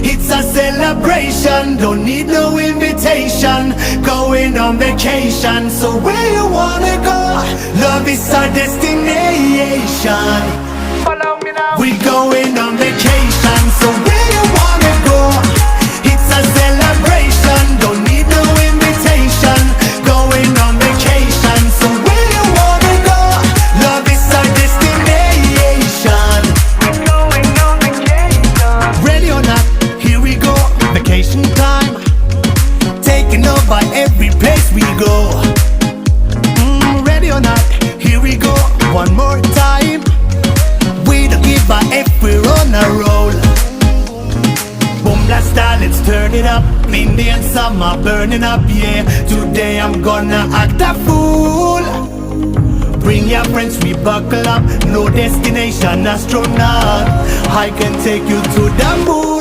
It's a celebration, don't need no invitation. Going on vacation, so where you wanna go? Love is our destination. Follow me now. We going on vacation, so where you wanna go? It's a celebration, don't need no invitation. Going on vacation, so where you wanna go? Love is our destination. We're going on vacation. Ready or not, here we go. Vacation time, taking over every place we go. Ready or not, here we go. One more time. We don't give a F, we're on a roll. Boom blast style, let's turn it up. Indian summer burning up, yeah. Today I'm gonna act a fool. Bring your friends, we buckle up. No destination astronaut, I can take you to the moon.